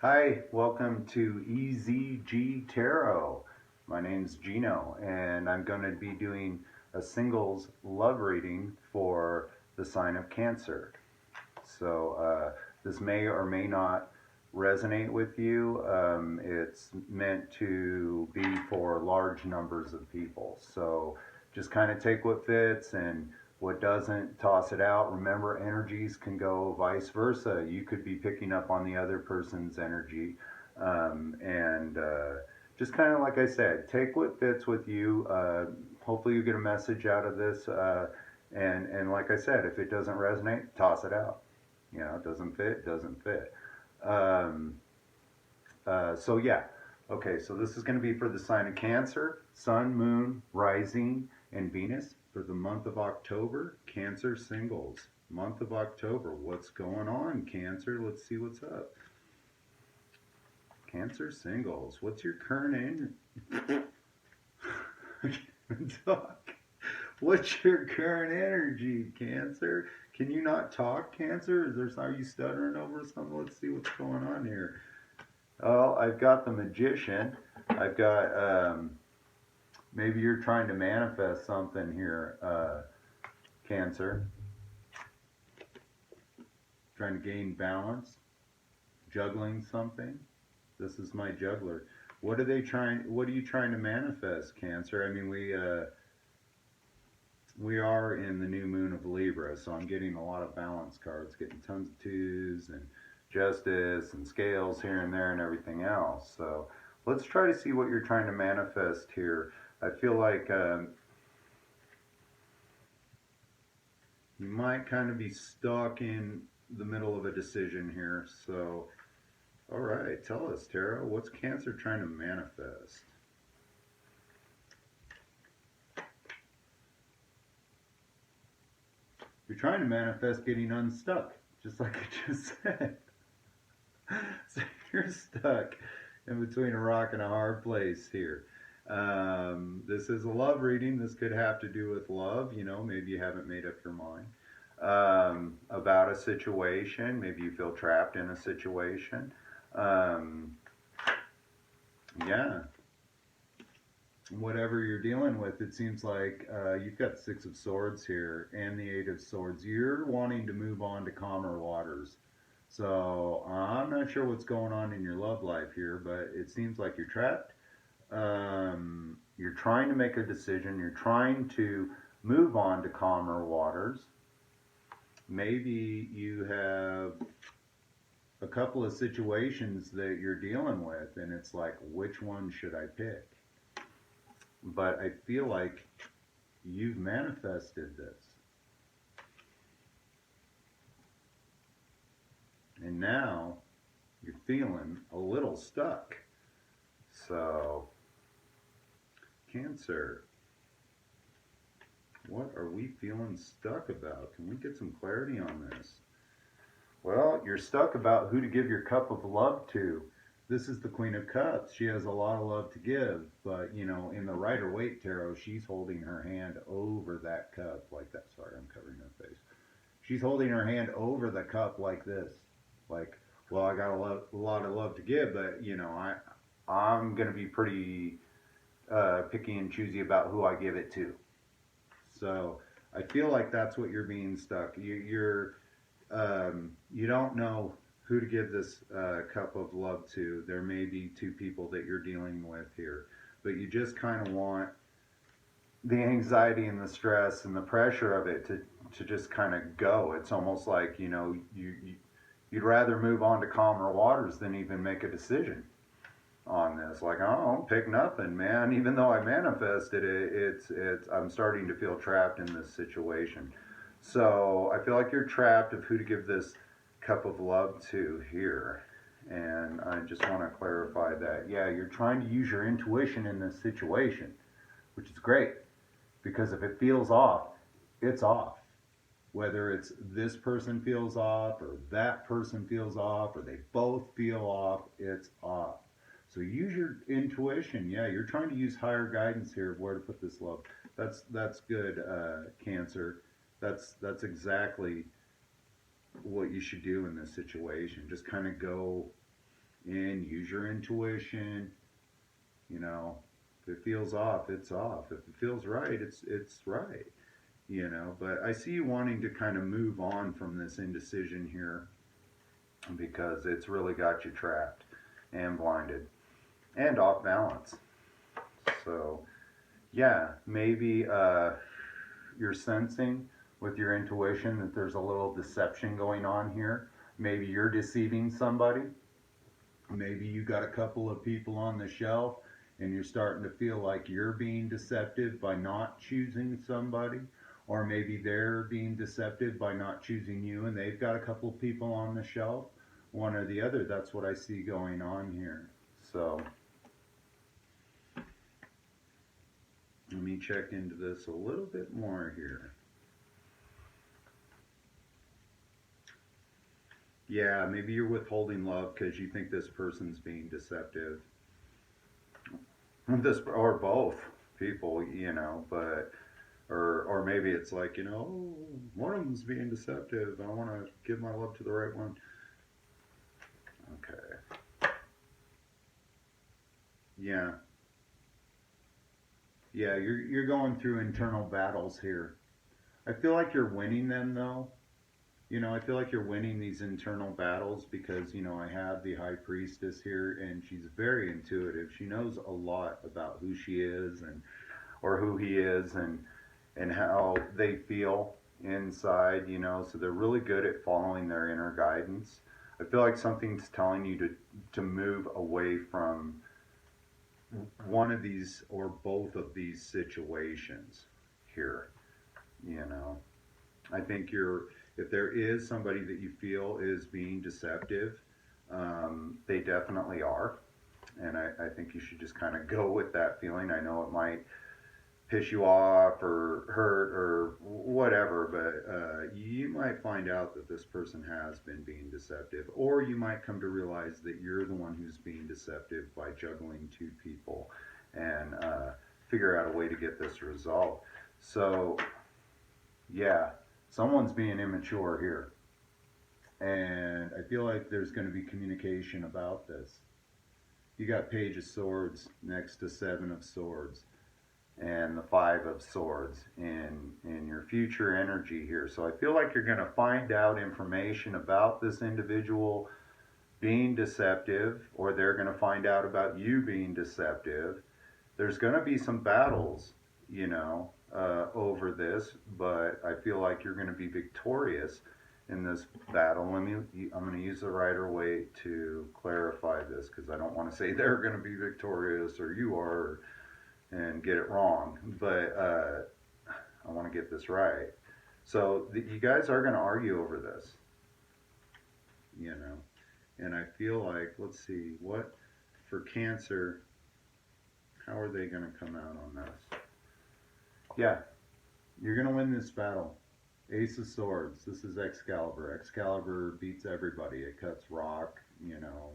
Hi, welcome to EZG Tarot. My name's Gino, and I'm going to be doing a singles love reading for the sign of Cancer. So, this may or may not resonate with you. It's meant to be for large numbers of people. So, just kind of take what fits and what doesn't, toss it out. Remember, energies can go vice versa. You could be picking up on the other person's energy. And just kind of like I said, take what fits with you. Hopefully, you get a message out of this. And like I said, if it doesn't resonate, toss it out. You know, it doesn't fit, doesn't fit. Um, so yeah, okay. So this is going to be for the sign of Cancer, Sun, Moon, Rising, and Venus for the month of October. Cancer singles, month of October. What's going on, Cancer? Let's see what's up. Cancer singles. What's your current talk? What's your current energy, Cancer? Can you not talk, Cancer? Are you stuttering over something? Let's see what's going on here. Oh, I've got the Magician. I've got maybe you're trying to manifest something here, Cancer. Trying to gain balance, juggling something. This is my juggler. What are they trying? What are you trying to manifest, Cancer? I mean, we are in the new moon of Libra, so I'm getting a lot of balance cards, getting tons of twos and justice and scales here and there and everything else. So let's try to see what you're trying to manifest here. I feel like you might kind of be stuck in the middle of a decision here. So, all right, tell us, Tarot, what's Cancer trying to manifest? You're trying to manifest getting unstuck, just like I just said. So you're stuck in between a rock and a hard place here. This is a love reading. This could have to do with love. You know, maybe you haven't made up your mind about a situation. Maybe you feel trapped in a situation. Um, yeah, whatever you're dealing with, it seems like you've got Six of Swords here and the Eight of Swords. You're wanting to move on to calmer waters. So I'm not sure what's going on in your love life here, but it seems like you're trapped. You're trying to make a decision. You're trying to move on to calmer waters. Maybe you have a couple of situations that you're dealing with, and it's like, which one should I pick? But I feel like you've manifested this. And now you're feeling a little stuck. So, Cancer, what are we feeling stuck about? Can we get some clarity on this? Well, you're stuck about who to give your cup of love to. This is the Queen of Cups. She has a lot of love to give, but you know, in the Rider Waite tarot, she's holding her hand over that cup like that. Sorry, I'm covering her face. She's holding her hand over the cup like this. Like, well, I got a lot of love to give, but you know, I'm gonna be pretty picky and choosy about who I give it to. So I feel like that's what you're being stuck. You don't know who to give this cup of love to. There may be two people that you're dealing with here, but you just kind of want the anxiety and the stress and the pressure of it to just kind of go. It's almost like, you know, you'd rather move on to calmer waters than even make a decision on this. Like, I don't pick nothing, man. Even though I manifested it, it's I'm starting to feel trapped in this situation. So I feel like you're trapped of who to give this cup of love to here. And I just want to clarify that. Yeah, you're trying to use your intuition in this situation, which is great. Because if it feels off, it's off. Whether it's this person feels off, or that person feels off, or they both feel off, it's off. So use your intuition. Yeah, you're trying to use higher guidance here of where to put this love. That's good, Cancer. That's exactly what you should do in this situation. Just kind of go and use your intuition. You know, if it feels off, it's off. If it feels right, it's right. You know, but I see you wanting to kind of move on from this indecision here because it's really got you trapped and blinded and off balance. So, yeah, maybe you're sensing with your intuition that there's a little deception going on here. Maybe you're deceiving somebody. Maybe you got a couple of people on the shelf and you're starting to feel like you're being deceptive by not choosing somebody. Or maybe they're being deceptive by not choosing you and they've got a couple of people on the shelf. One or the other. That's what I see going on here. So let me check into this a little bit more here. Yeah, maybe you're withholding love because you think this person's being deceptive. This or both people, you know, but or maybe it's like, you know, oh, one of them's being deceptive. I want to give my love to the right one. Okay. Yeah. Yeah, you're going through internal battles here. I feel like you're winning them though. You know, I feel like you're winning these internal battles because, you know, I have the high priestess here and she's very intuitive. She knows a lot about who she is and or who he is and how they feel inside, you know, so they're really good at following their inner guidance. I feel like something's telling you to move away from one of these or both of these situations here, you know. I think if there is somebody that you feel is being deceptive, they definitely are. And I think you should just kind of go with that feeling. I know it might piss you off or hurt or whatever, but you might find out that this person has been being deceptive. Or you might come to realize that you're the one who's being deceptive by juggling two people and figure out a way to get this resolved. So, yeah, someone's being immature here. And I feel like there's going to be communication about this. You got Page of Swords next to Seven of Swords and the Five of Swords in your future energy here. So I feel like you're going to find out information about this individual being deceptive, or they're going to find out about you being deceptive. There's going to be some battles, you know, over this, but I feel like you're going to be victorious in this battle. I'm going to use the Rider-Waite to clarify this because I don't want to say they're going to be victorious or you are and get it wrong, but I want to get this right. So you guys are going to argue over this, you know, and I feel like, let's see, what for Cancer, how are they going to come out on this? Yeah, you're going to win this battle. Ace of Swords. This is Excalibur. Excalibur beats everybody. It cuts rock, you know,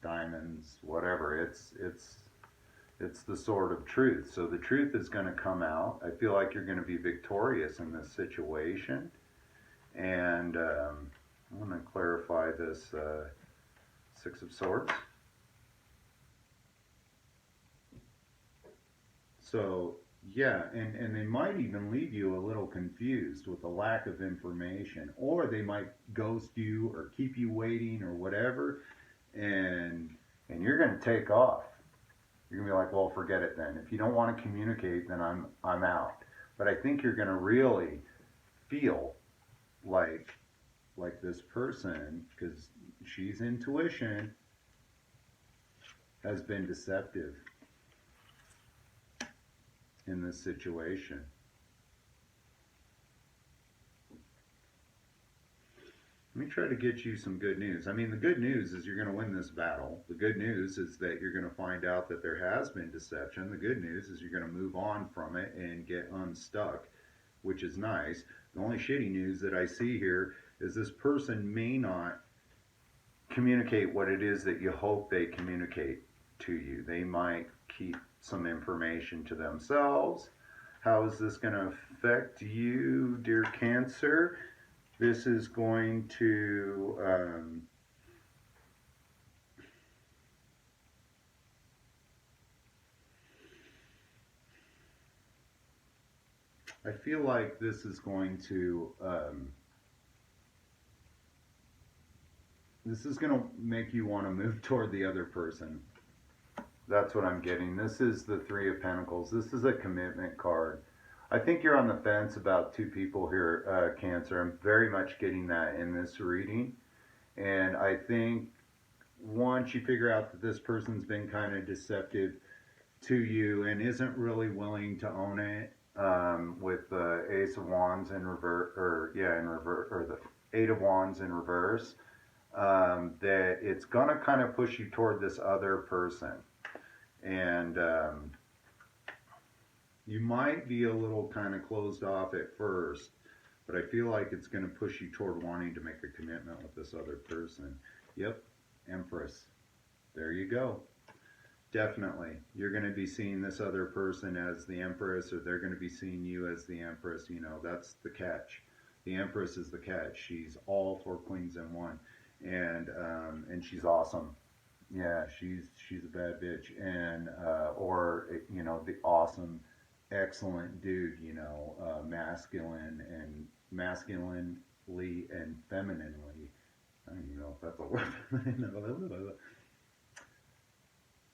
diamonds, whatever. It's the sword of truth. So the truth is going to come out. I feel like you're going to be victorious in this situation. And I'm going to clarify this Six of Swords. So yeah, and they might even leave you a little confused with the lack of information, or they might ghost you or keep you waiting or whatever, and you're going to take off. You're going to be like, well, forget it then. If you don't want to communicate, then I'm out. But I think you're going to really feel like this person, because she's intuition, has been deceptive in this situation. Let me try to get you some good news. I mean, the good news is you're going to win this battle. The good news is that you're going to find out that there has been deception. The good news is you're going to move on from it and get unstuck, which is nice. The only shitty news that I see here is this person may not communicate what it is that you hope they communicate to you. They might keep some information to themselves. How is this going to affect you, dear Cancer? This is going to I feel like this is going to make you want to move toward the other person. That's what I'm getting. This is the Three of Pentacles. This is a commitment card. I think you're on the fence about two people here, Cancer. I'm very much getting that in this reading. And I think once you figure out that this person's been kind of deceptive to you and isn't really willing to own it, with the Ace of Wands in reverse, or the Eight of Wands in reverse, that it's gonna kind of push you toward this other person, and you might be a little kind of closed off at first, but I feel like it's going to push you toward wanting to make a commitment with this other person. Yep, Empress. There you go. Definitely. You're going to be seeing this other person as the Empress, or they're going to be seeing you as the Empress. You know, that's the catch. The Empress is the catch. She's all four queens in one. And she's awesome. Yeah, she's a bad bitch. And, or, you know, the awesome, excellent dude, you know, masculinely and femininely. I don't even know if that's a word.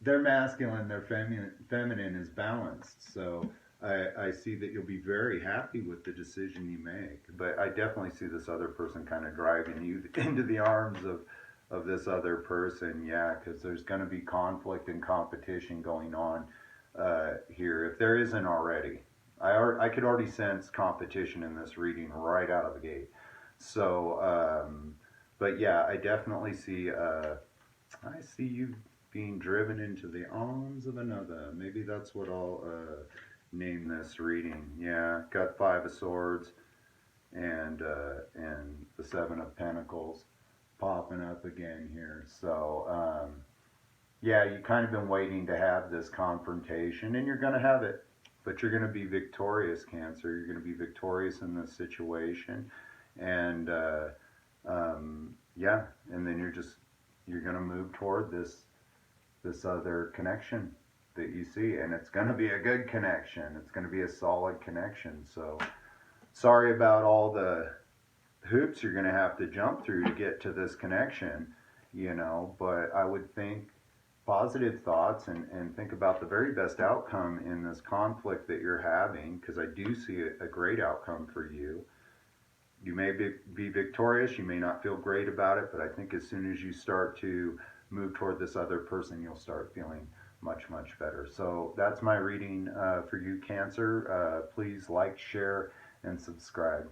They're masculine, their feminine is balanced. So I see that you'll be very happy with the decision you make. But I definitely see this other person kind of driving you into the arms of this other person. Yeah, because there's going to be conflict and competition going on here, if there isn't already. I could already sense competition in this reading right out of the gate. So, but yeah, I definitely see, I see you being driven into the arms of another. Maybe that's what I'll name this reading. Yeah, got Five of Swords and the Seven of Pentacles popping up again here. So yeah, you kind of been waiting to have this confrontation, and you're going to have it. But you're going to be victorious, Cancer. You're going to be victorious in this situation, and yeah, and then you're going to move toward this other connection that you see, and it's going to be a good connection. It's going to be a solid connection. So sorry about all the hoops you're going to have to jump through to get to this connection, you know, but I would think positive thoughts and think about the very best outcome in this conflict that you're having, because I do see a great outcome for you. You may be victorious, you may not feel great about it, but I think as soon as you start to move toward this other person, you'll start feeling much, much better. So that's my reading for you, Cancer. Please like, share, and subscribe.